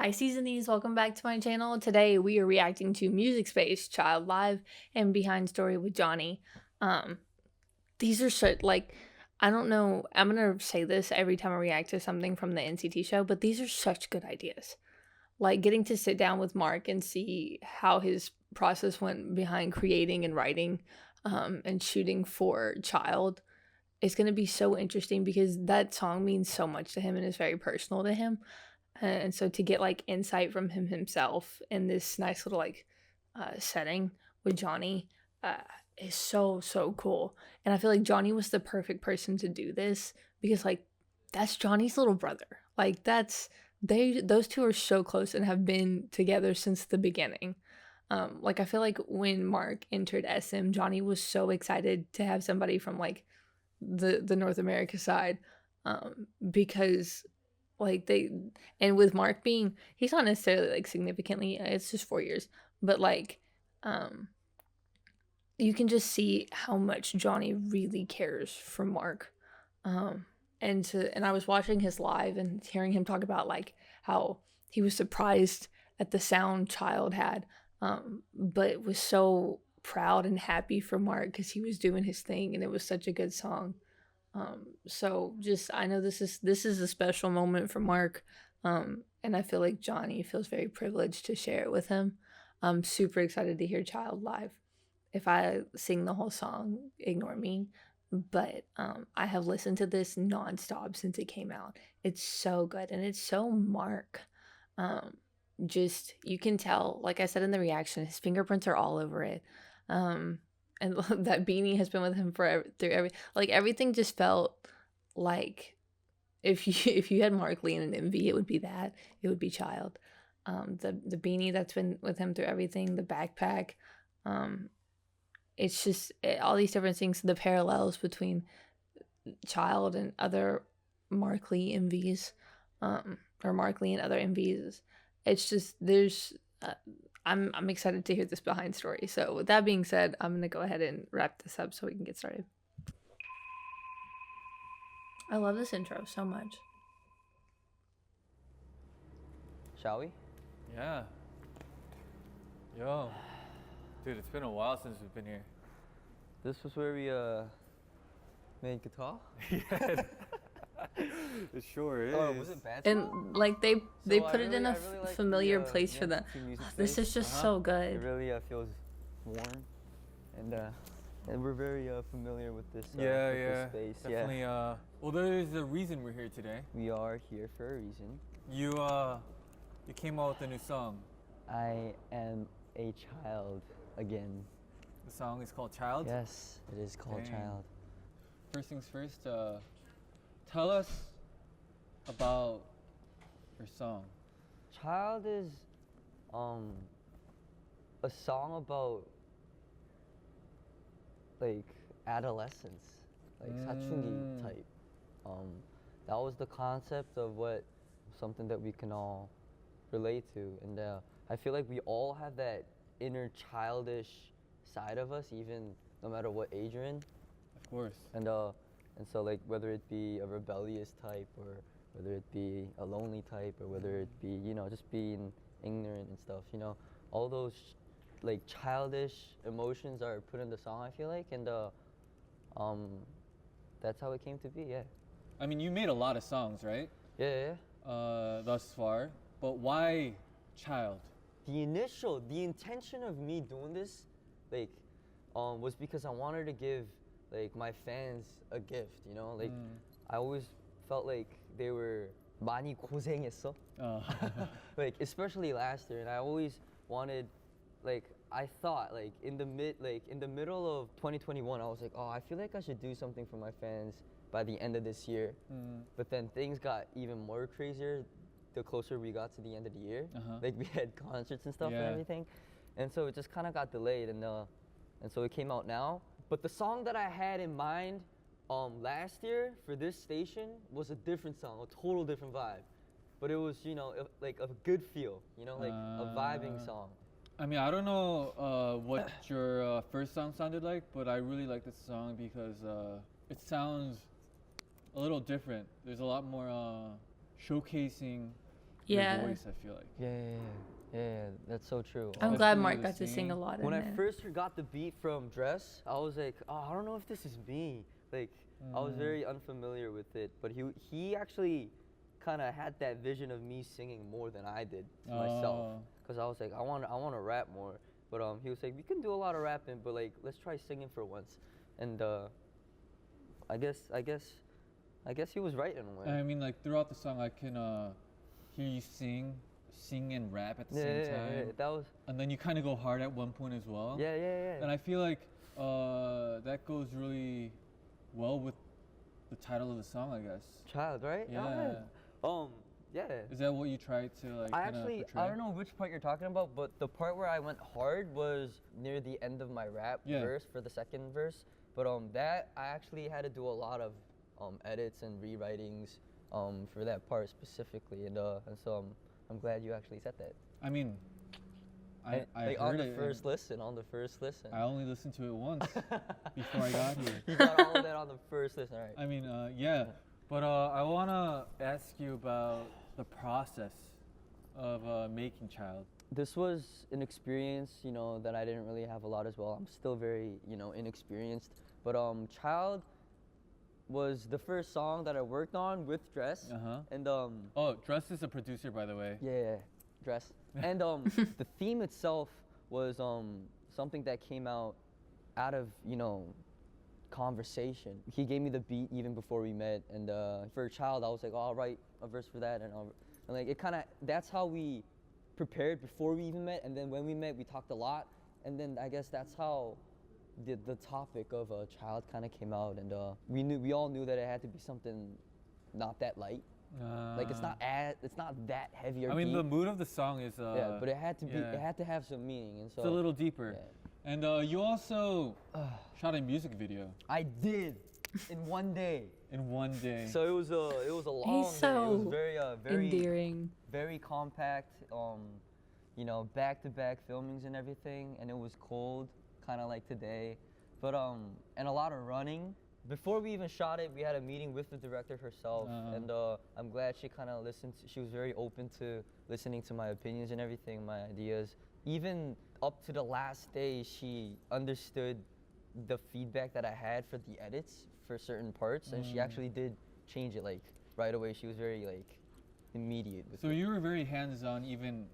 Hi Seasonies, welcome back to my channel. Today we are reacting to Music Space, Child Live, and Behind Story with Johnny. Um, these are so like I don't know, I'm gonna say this every time I react to something from the NCT show, but these are such good ideas. Like getting to sit down with Mark and see how his process went behind creating and writing and shooting for Child is gonna be so interesting because that song means so much to him and is very personal to him. And so to get like insight from him himself in this nice little setting with Johnny uh, is so cool. And I feel like Johnny was the perfect person to do this because like that's Johnny's little brother. Like that's those two are so close and have been together since the beginning. Like I feel like when Mark entered SM, Johnny was so excited to have somebody from like the North America side because like they and with Mark being he's not necessarily like significantly it's just 4 years, but like um you can just see how much Johnny really cares for Mark. Um and I was watching his live and hearing him talk about like how he was surprised at the sound Child had, but was so proud and happy for Mark because he was doing his thing and it was such a good song. So just I know this is a special moment for Mark. And I feel like Johnny feels very privileged to share it with him. I'm super excited to hear Child live. If I sing the whole song, ignore me. But I have listened to this nonstop since it came out. It's so good and it's so Mark. Um, just you can tell, like I said in the reaction, his fingerprints are all over it. Um, and that beanie has been with him forever through everything just felt like if you if you had Mark Lee and an MV, it would be that. It would be Child. The beanie that's been with him through everything, the backpack, um, it's just all these different things, the parallels between Child and other Mark Lee MVs, or Mark Lee and other MVs. It's just there's I'm excited to hear this behind story. So with that being said, I'm gonna go ahead and wrap this up so we can get started. I love this intro so much. Shall we? Yeah. Yo. Dude, it's been a while since we've been here. This was where we made guitar? Yeah. It sure is. Oh, was it bad? And like they put it in a really like familiar the, place for the NCT music this space. is just so It good. really feels warm, and we're very familiar with this. Yeah, with yeah. This space. Definitely. Yeah. Well, there's a reason we're here today. We are here for a reason. You came out with a new song. I am a child again. The song is called Child. Yes, it is called Dang. Child. First things first. Tell us about your song. Child is a song about like adolescence, like 사춘기 type. That was the concept of what something that we can all relate to, and I feel like we all have that inner childish side of us, even no matter what age you're in. Of course. And so like whether it be a rebellious type or whether it be a lonely type or whether it be just being ignorant and stuff, all those like childish emotions are put in the song, I feel like, and that's how it came to be. Yeah. I mean, you made a lot of songs, right? Yeah. Thus far, but why Child? The intention of me doing this, like, was because I wanted to give like my fans a gift, like I always felt like they were 많이 고생했어. Like especially last year, and I always wanted, like I thought like in the middle of 2021, I was like, oh, I feel like I should do something for my fans by the end of this year. But then things got even more crazier the closer we got to the end of the year. Like we had concerts and stuff and everything, and so it just kind of got delayed, and so it came out now. But the song that I had in mind last year for this station was a different song, a total different vibe. But it was, like a good feel, like a vibing song. I mean, I don't know what your first song sounded like, but I really like this song because it sounds a little different. There's a lot more showcasing Yeah. voice, I feel like. Yeah, that's so true. I'm glad Especially Mark the got to sing singing. a lot When in I it. first got the beat from Dress, I was like, oh, I don't know if this is me. Like, I was very unfamiliar with it, but he actually kind of had that vision of me singing more than I did to myself. Oh. Cause I was like, I want to rap more, but he was like, you can do a lot of rapping, but like, let's try singing for once. And I guess he was right in a way. I mean, like throughout the song, I can hear you sing and rap at the same time. Yeah, that was. And then you kind of go hard at one point as well. Yeah. And I feel like that goes really well with the title of the song, I guess. Child, right? Yeah. Yeah. Is that what you tried to like? I kinda actually, portray? I don't know which part you're talking about, but the part where I went hard was near the end of my rap verse for the second verse. But that I actually had to do a lot of edits and rewritings for that part specifically, and so I'm glad you actually said that. I mean, I like heard on the it. first listen. I only listened to it once before I got here. You got all of that on the first listen, all right? I mean, yeah, but I wanna ask you about the process of making Child. This was an experience, that I didn't really have a lot as well. I'm still very, inexperienced. But Child was the first song that I worked on with Dress. And Oh, Dress is a producer, by the way. yeah, Dress. And the theme itself was something that came out of, conversation. He gave me the beat even before we met, and for Child, I was like, oh, I'll write a verse for that, and like it kind of, that's how we prepared before we even met, and then when we met, we talked a lot, and then I guess that's how the topic of Child kind of came out, and we all knew that it had to be something not that light, like it's not that heavy or I mean, deep. the mood of the song is Yeah, but it had to be, yeah. it had to have some meaning, and so It's a little deeper. yeah. And you also shot a music video I did in one day. in one day. So it was a long He's day. It was so very endearing. very compact, back-to-back filmings and everything, and it was cold, kind of like today, but and a lot of running. Before we even shot it, we had a meeting with the director herself, and I'm glad she kind of listened. She was very open to listening to my opinions and everything, my ideas. Even up to the last day, she understood the feedback that I had for the edits for certain parts, and she actually did change it like right away. She was very like immediate with So it. you were very hands-on, even.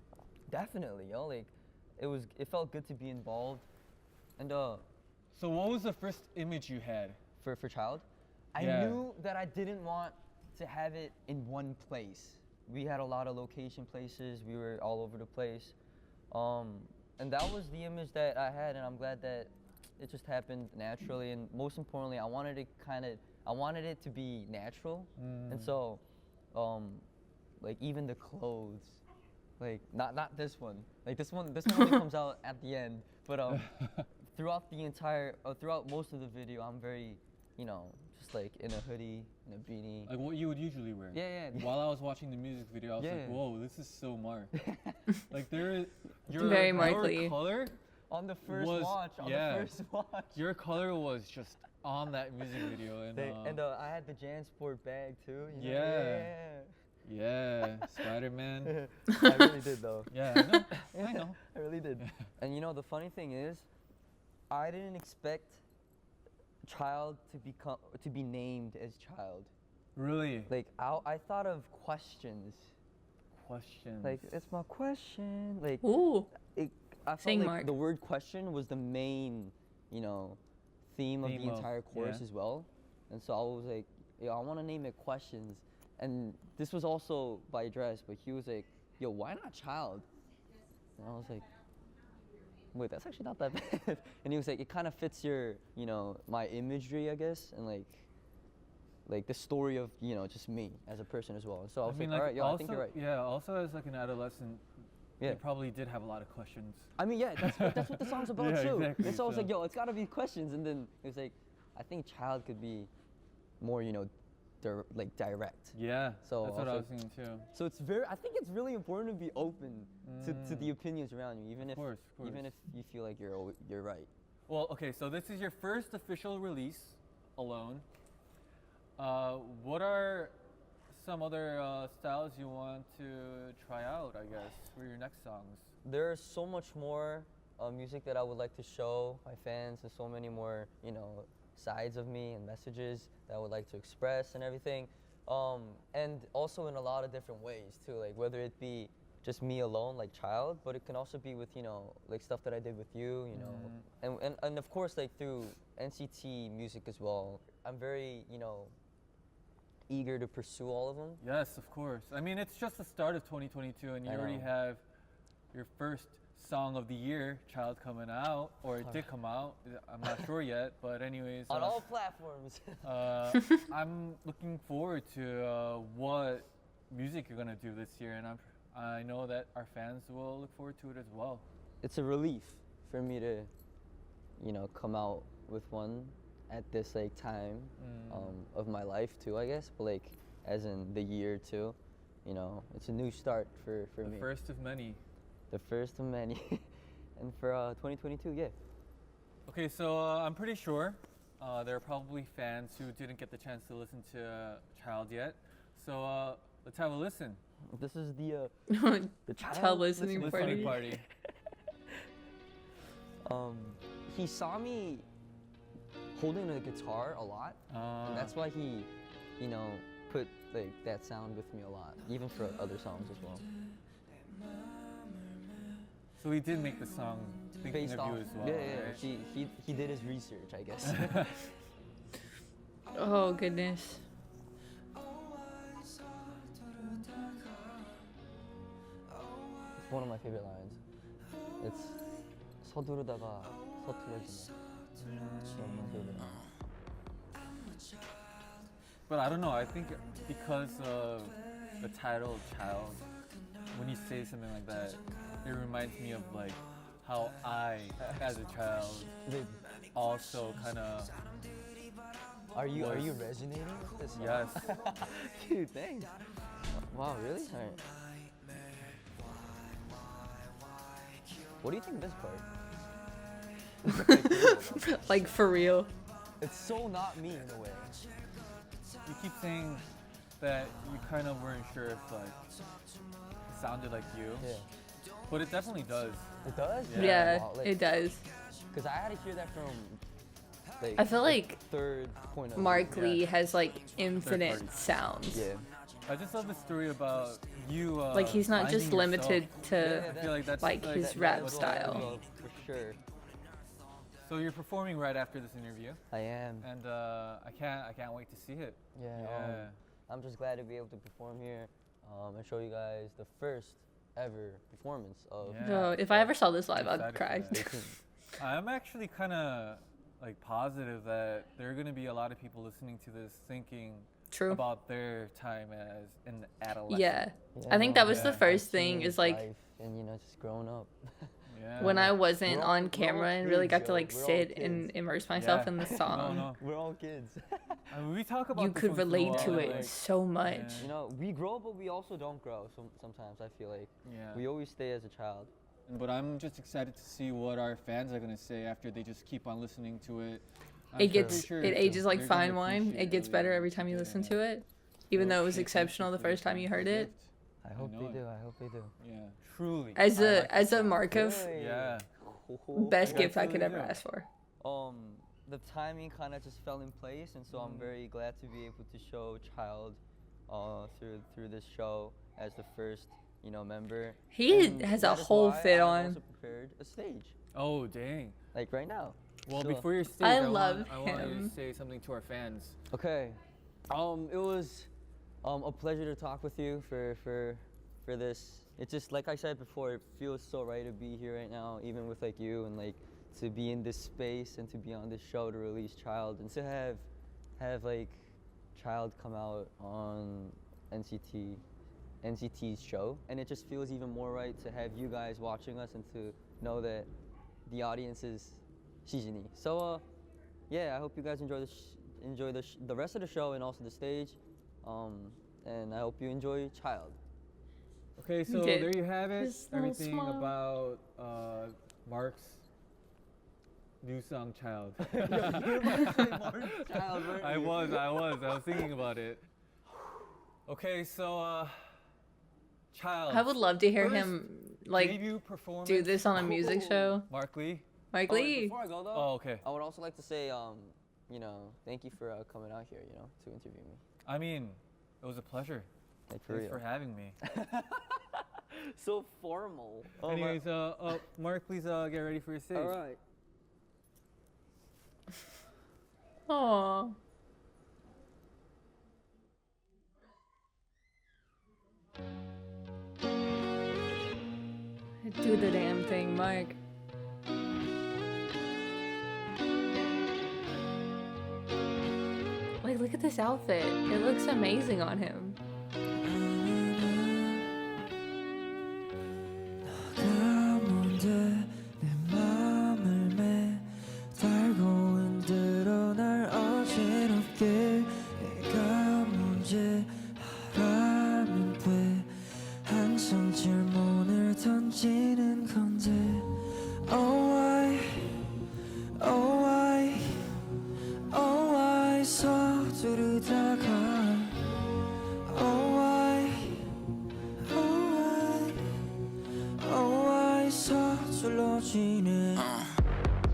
Definitely, like it felt good to be involved, and So what was the first image you had? for Child, I Yeah. knew that I didn't want to have it in one place. We had a lot of location places. We were all over the place, and that was the image that I had, and I'm glad that it just happened naturally. And most importantly, I wanted it to be natural, and so, like even the clothes, like not this one, like this one only comes out at the end, but throughout most of the video, I'm very, just like in a hoodie, in a beanie. Like what you would usually wear. Yeah. While I was watching the music video, I was like, Yeah. whoa, this is so Mark. Like your Very Markly. your color On the first was- watch, yeah. the first watch. Your color was just on that music video, and I had the JanSport bag too. yeah, Spider-Man. I really did though. Yeah, I know. I really did. And the funny thing is, I didn't expect Child to be named as Child. Really? Like I thought of questions. Questions. Like it's my question. Like Ooh. I felt Sing, like Mark. the word question was the main, theme of the Theme of- entire chorus yeah. as well. And so I was like, I want to name it Questions. And this was also by Dress, but he was like, yo, why not Child? And I was like, wait, that's actually not that bad. And he was like, it kind of fits your, my imagery, I guess, and like the story of, just me as a person as well. And so I was like, all right, yo, I think you're right. Yeah, also as like an adolescent, Yeah. you probably did have a lot of questions. I mean, yeah, that's what the song's about Yeah, too. exactly, And so I was so- like, yo, it's gotta be questions. And then it was like, I think Child could be more, direct. Yeah, So that's what I I was was thinking too. So I think it's really important to be open to the opinions around you, even Of course. even if you feel like you're right. Well, okay, so this is your first official release alone. What are some other styles you want to try out, I guess, for your next songs? There's so much more music that I would like to show my fans, and so many more, sides of me and messages that I would like to express and everything. And also in a lot of different ways too, like whether it be just me alone, like Child, but it can also be with, like stuff that I did with you, and of course like through NCT music as well. I'm very, eager to pursue all of them. Yes, of course. I mean, it's just the start of 2022, and you already have your first song of the year, Child, coming out, or it did come out. I'm not sure yet, but anyways. On all platforms. I'm looking forward to what music you're gonna do this year, and I know that our fans will look forward to it as well. It's a relief for me to, come out with one at this like time of my life too, I guess, but like as in the year too, it's a new start for me. The first of many. The first of many. And for 2022, yeah. Okay, so I'm pretty sure there are probably fans who didn't get the chance to listen to Child yet. So let's have a listen. This is the child listening party. He saw me holding the guitar a lot, and that's why he, put like that sound with me a lot, even for other songs as well. So he did make the song thinking Based of you off, as well. yeah. Right? He did his research, I guess. Oh goodness. It's one of my favorite lines. It's 서두르다가 서툴러지네. One of my favorite lines. But I don't know, I think because of the title Child, when you say something like that, it reminds me of like how I, as a child, also kind of. Are you resonating with this song? Yes. Dude, thanks. Wow, really? Alright. What do you think of this part? Like for real. It's so not me in a way. You keep saying that you kind of weren't sure if like it sounded like you, Yeah. but it definitely does. It does? Yeah, Wow, it does. Because I had to hear that from like I feel the like third point of Mark Yeah. Lee has like infinite party. sounds. Yeah. I just love the story about you. Like he's not just finding limited yourself. to I feel like that's like his That rap was style. well, for sure. So you're performing right after this interview, I am. and I can't wait to see it. Yeah. Yeah. I'm just glad to be able to perform here and show you guys the first ever performance of. Yeah. So if I ever saw this live, I'd Excited cry. for that. I'm actually kind of like positive that there are going to be a lot of people listening to this thinking True. about their time as an adolescent. Yeah. I think that was the Yeah. first thing is like life and just growing up. Yeah. when I wasn't We're all- on we're all camera and really got kids, to yo. like We're all sit and kids. immerse myself Yeah. in the No, song. no. We're all kids. I mean, we talk about You this could once in a relate to while, it like, so much. Yeah. We grow, but we also don't grow. Sometimes I feel like Yeah. we always stay as a child. But I'm just excited to see what our fans are gonna say after they just keep on listening to it. I'm It pretty gets sure it ages like they're gonna fine wine. appreciate It gets better every time you listen to it. Even though it was exceptional the first time you heard it. I hope know they it. do. I hope they do. Yeah, truly. As I a like as this a song. Markov, Really? Yeah. best I gift I truly could ever do. ask for. The timing kind of just fell in place, and so I'm very glad to be able to show Child through this show as the first member. He And has a that is whole why fit I've on. also prepared a stage, Oh dang. like right now. Well, So- before your stage, I want love you him. to say something to our fans. Okay. It was a pleasure to talk with you for this. It's just like I said before, it feels so right to be here right now, even with like you and like to be in this space and to be on this show to release Child and to have like Child come out on NCT's show, and it just feels even more right to have you guys watching us and to know that the audience is Czennies. So yeah, I hope you guys enjoy the rest of the show and also the stage. And I hope you enjoy Child. Okay, so did. there you have it. His little Everything smile. about Mark's new song, Child. Child, weren't I you? was thinking about it. Okay, so child. I would love to hear First him like debut performance. do this on a music show. Mark Lee. Mark Oh, wait, Lee. before I go though, Oh, okay. I would also like to say, thank you for coming out here, to interview me. I mean, it was a pleasure. Like, for Thanks real. for having me. So formal. Oh, Anyways, Mark, please get ready for your stage. all right. Aw. Do the damn thing, Mark. Like, look at this outfit. It looks amazing on him.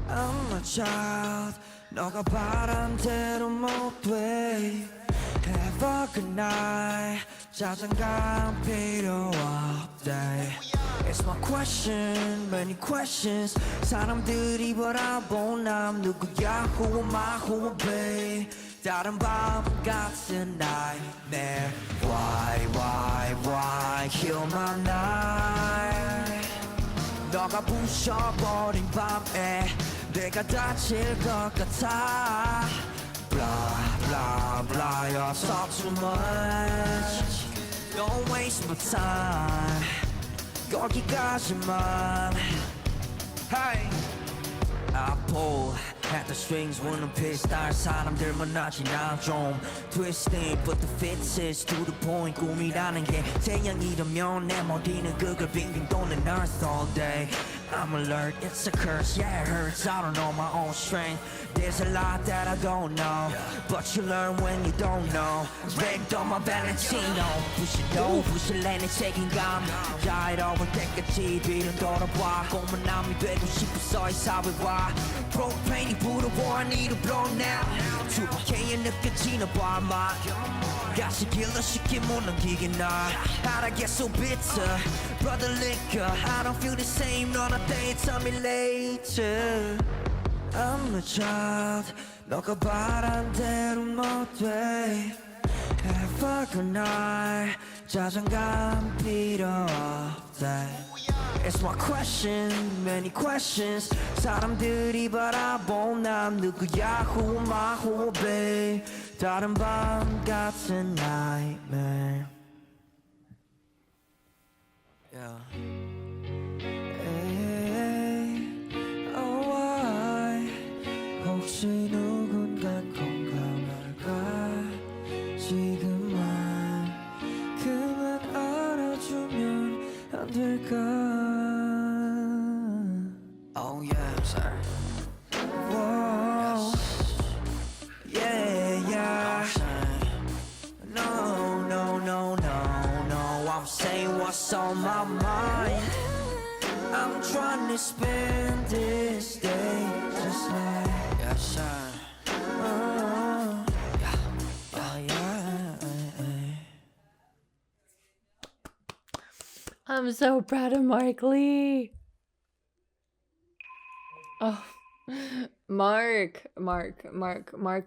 I'm a child, 너가 바람대로 못 돼. Have a good night, 자장감 필요 없대. It's my question, many questions. 사람들이 바라본 남 누구야? Who am I, who am I? 다른 밤 같은 nightmare. Why kill my night? 너가 부셔버린 밤에 내가 다칠 것 같아. Blah, you talk too much. Don't waste my time. 거기까지만. Hey, I pull at the strings when I'm pissed. 다른 사람들 만나지 난 좀 twisting, but the fit is to the point. 꿈이라는 게 태양이라면 내 머리는 그걸 빙빙 도는 earth all day. I'm alert, it's a curse, yeah it hurts. I don't know my own strength. There's a lot that I don't know, but you learn when you don't know. Rigged on my Valentino. 부실도 부실내 내 책임감. 자유로울 때까지 빌은 돌아봐. 고만남이 되고 싶어서 이 사회와 프로페인이 불어워. I need to blow now. 투박해에 느껴지는 밤만 가시길로 쉽게 못 넘기긴 나. How'd I get so bitter? Brother liquor, I don't feel the same. 너나 때 tell me later. I'm a child, 너가 바란 대로 못 돼. Have a good night, 자장감 필요 없대. It's my question, many questions. 사람들이 바라본 남 누구야? Who am I, who will be? 다른 밤 같은 nightmare. Yeah. 혹시 누군간 공감할까? 지금만 그만 알아주면 안 될까? Oh yeah, sir. Whoa. Yeah. No. I'm saying what's on my mind. I'm trying to spend this day just like yes, sir. I'm so proud of Mark Lee. Oh, Mark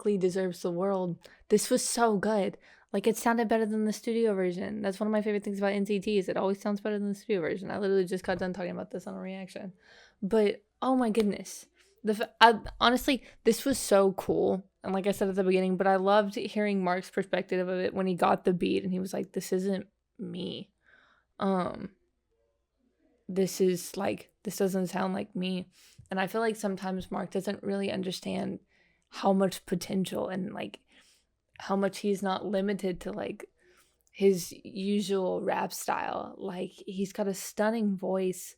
Lee deserves the world. This was so good. Like, it sounded better than the studio version. That's one of my favorite things about NCT is it always sounds better than the studio version. I literally just got done talking about this on a reaction. But, oh my goodness. Honestly, this was so cool. And like I said at the beginning, but I loved hearing Mark's perspective of it when he got the beat and he was like, this isn't me. This doesn't sound like me. And I feel like sometimes Mark doesn't really understand how much potential and like how much he's not limited to like his usual rap style. Like, he's got a stunning voice.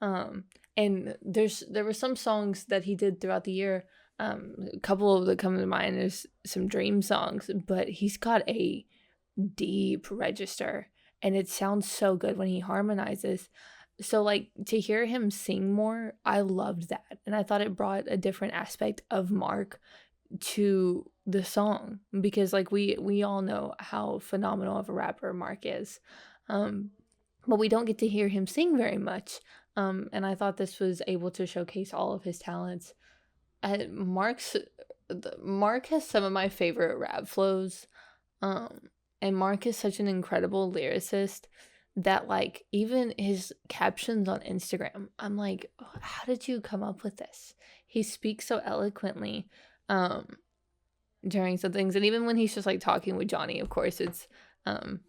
And there were some songs that he did throughout the year. A couple of that come to mind is some Dream songs, but he's got a deep register, and it sounds so good when he harmonizes. So like to hear him sing more, I loved that, and I thought it brought a different aspect of Mark to the song, because like we all know how phenomenal of a rapper Mark is, um but we don't get to hear him sing very much, and I thought this was able to showcase all of his talents. Mark's Mark has some of my favorite rap flows, um and Mark is such an incredible lyricist that like even his captions on Instagram, I'm like, "Oh, how did you come up with this?" He speaks so eloquently um during some things, and even when he's just like talking with Johnny, of course um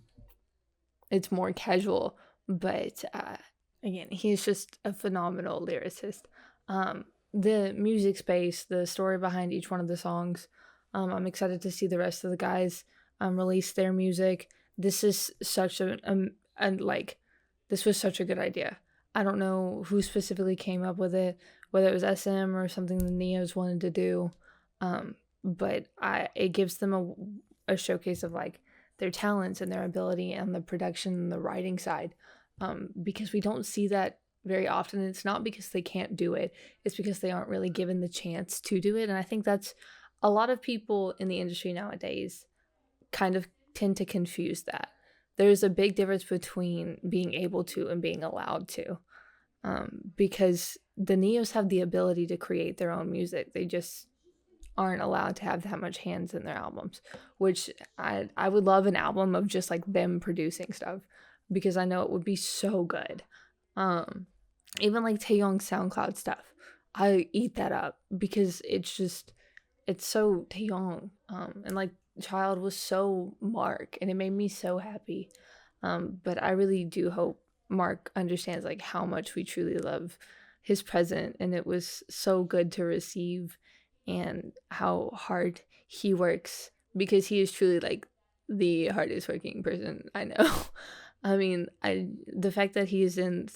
it's more casual, but again, he's just a phenomenal lyricist. The music space, the story behind each one of the songs, I'm excited to see the rest of the guys release their music. This is such like this was such a good idea. I don't know who specifically came up with it, whether it was SM or something the Neos wanted to do, but it gives them a showcase of like their talents and their ability and the production and the writing side, because we don't see that very often. It's not because they can't do it, it's because they aren't really given the chance to do it. And I think that's a lot of people in the industry nowadays kind of tend to confuse that. There's a big difference between being able to and being allowed to, because the Neos have the ability to create their own music. They just aren't allowed to have that much hands in their albums, which I would love an album of just like them producing stuff, because I know it would be so good. Even like Taeyong's SoundCloud stuff, I eat that up because it's so Taeyong, and like Child was so Mark, and it made me so happy. But I really do hope Mark understands like how much we truly love his present, and it was so good to receive, and how hard he works, because he is truly like the hardest working person I know. I mean, the fact that he's in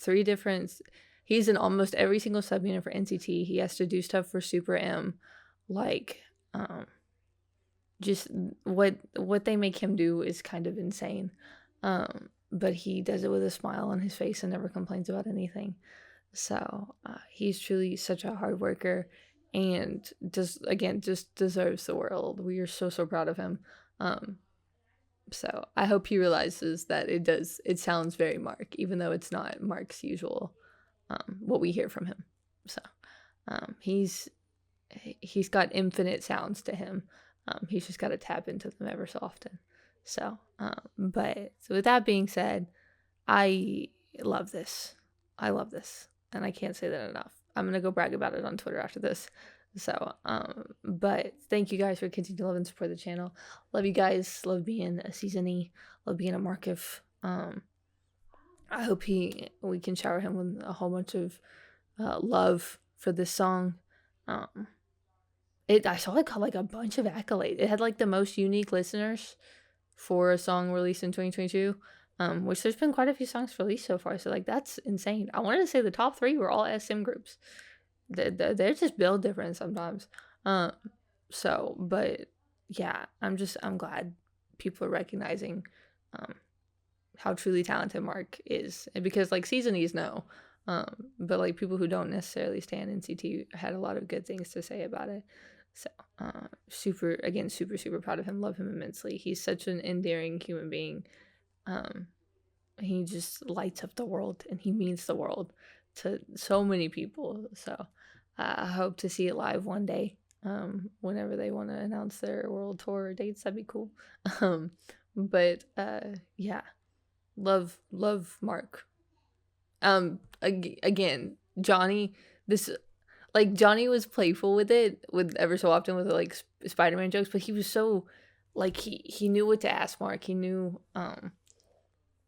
he's in almost every single subunit for NCT. He has to do stuff for Super M, like just what they make him do is kind of insane. But he does it with a smile on his face and never complains about anything. So he's truly such a hard worker, and just deserves the world. We are so proud of him. So I hope he realizes that it sounds very Mark, even though it's not Mark's usual what we hear from him. So he's got infinite sounds to him. He's just got to tap into them ever so often. So so with that being said, I love this. And I can't say that enough. I'm gonna go brag about it on Twitter after this. So but thank you guys for continuing to love and support the channel. Love you guys. Love being a seasonee. Love being a Markf. I hope we can shower him with a whole bunch of love for this song. I saw it got like a bunch of accolades. It had like the most unique listeners for a song released in 2022. Which there's been quite a few songs released so far, so like that's insane. I wanted to say the top 3 were all SM groups. They're just built different sometimes. So but yeah, I'm glad people are recognizing how truly talented Mark is, and because like Seasonies know, but like people who don't necessarily stand NCT had a lot of good things to say about it. So super proud of him. Love him immensely. He's such an endearing human being. He just lights up the world, and he means the world to so many people. So I hope to see it live one day, whenever they want to announce their world tour dates. That'd be cool. But yeah, love Mark. Again, Johnny, Johnny was playful with it, with ever so often with like Spider-Man jokes, but he was so like he knew what to ask Mark. He knew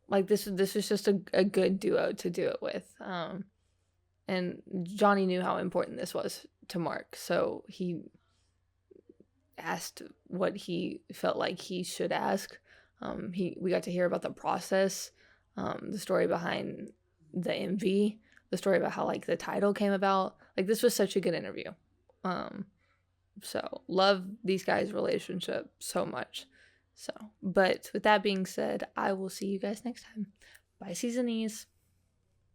like this was just a good duo to do it with. And Johnny knew how important this was to Mark, so he asked what he felt like he should ask. We got to hear about the process, the story behind the MV, the story about how like the title came about. Like this was such a good interview. So love these guys' relationship so much. So, but with that being said, I will see you guys next time. Bye, Seasonies.